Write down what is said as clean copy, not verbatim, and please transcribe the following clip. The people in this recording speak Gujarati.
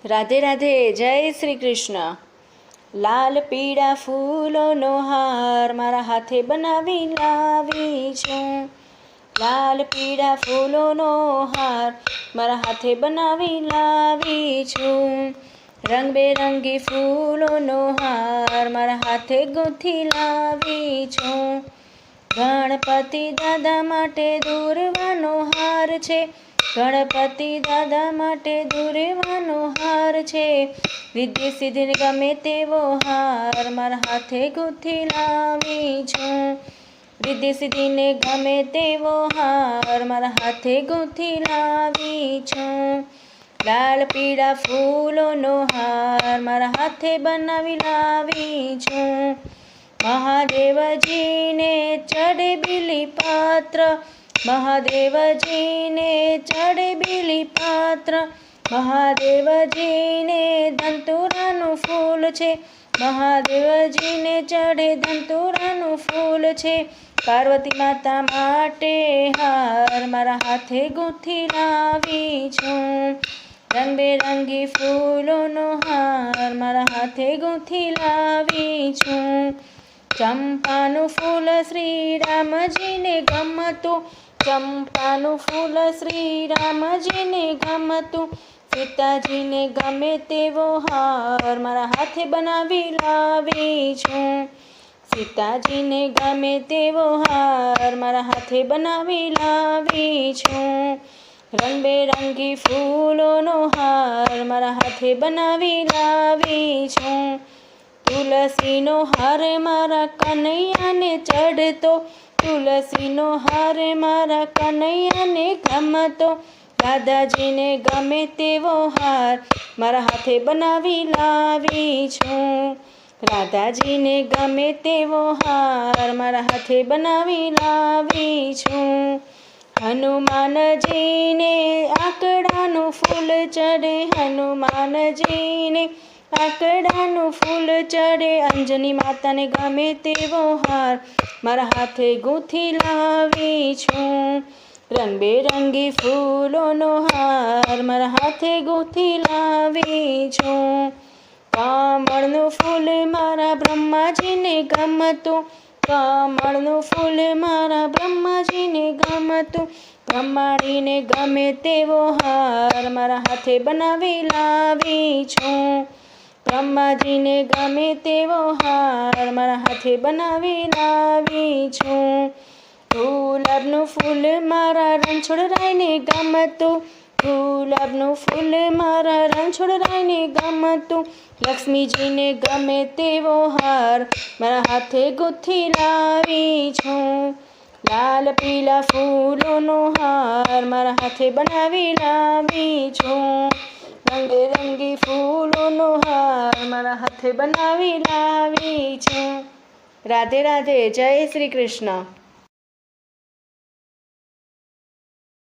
રાધે રાધે, જય શ્રી કૃષ્ણ. લાલ પીળા ફૂલોનો હાર મારા હાથે બનાવી લાવી છું. લાલ પીળા ફૂલોનો હાર મારા હાથે બનાવી લાવી છું. રંગબેરંગી ફૂલોનો હાર મારા હાથે ગૂંથી લાવી છું. ગણપતિ દાદા માટે દોરવાનો હાર છે. ગણપતિ દાદા માટે દોરવાનો હાર છે. રિદ્ધિ સિદ્ધિને ગમે તેવો હાર મારા હાથે ગૂંથી લાવી છું. રિદ્ધિ સિદ્ધિને ગમે તેવો હાર મારા હાથે ગૂંથી લાવી છું. લાલ પીળા ફૂલોનો હાર મારા હાથે બનાવી લાવી છું. મહાદેવજીને ચડે બીલી પાત્ર, મહાદેવજીને ચડે બીલી પાત્ર. મહાદેવજીને ધંતુરાનું ફૂલ છે. મહાદેવજીને ચડે ધંતુરાનું ફૂલ છે. પાર્વતી માતા માટે હાર મારા હાથે ગૂંથી લાવી છું. રંગબેરંગી ફૂલોનો હાર મારા હાથે ગૂંથી લાવી છું. ચંપાનું ફૂલ શ્રી રામજીને ગમતું, ચંપાનું ફૂલ શ્રી રામજીને ગમતું. સીતાજીને ગમે તેવો હાર મારા હાથે બનાવી લાવી છું. સીતાજીને ગમે તેવો હાર મારા હાથે બનાવી લાવી છું. રંગબેરંગી ફૂલોનો હાર મારા હાથે બનાવી લાવી છું. તુલસીનો હાર મારા કનૈયાને ચડતો, તુલસીનો હાર મારા કનૈયાને ગમતો. દાદાજીને ગમે તેવો હાર મારા હાથે બનાવી લાવી છું. રાધાજીને ગમે તેવો હાર મારા હાથે બનાવી લાવી છું. હનુમાનજીને આકડાનું ફૂલ ચડે, હનુમાનજીને આકડાનું ફૂલ ચડે. અંજની માતાને ગમે તેવો હાર મારા હાથે ગૂંથી લાવી છું. રંગબેરંગી ફૂલોનો હાર મારા હાથે ગૂંથી લાવી છું. કમળનું ફૂલ મારા બ્રહ્માજીને ગમતું, કમળનું ફૂલ મારા બ્રહ્માજીને ગમતું. બ્રહ્માણીને ગમે તેવો હાર મારા હાથે બનાવી લાવી છું. બ્રહ્માજીને ગમે તેવો હાર મારા હાથે બનાવી લાવી છું. ગુલાબનું ફૂલ મારા રણછોડરાયને ગમતું, ગુલાબનું ફૂલ મારા રણછોડરાયને ગમતું. લક્ષ્મીજીને ગમે તેવો હાર મારા હાથે ગૂંથી લાવી છું. લાલ પીળા ફૂલોનો હાર મારા હાથે બનાવી લાવી છું. રંગબેરંગી ફૂલોનો હાર મારા હાથે બનાવી લાવી છું. રાધે રાધે, જય શ્રી કૃષ્ણ.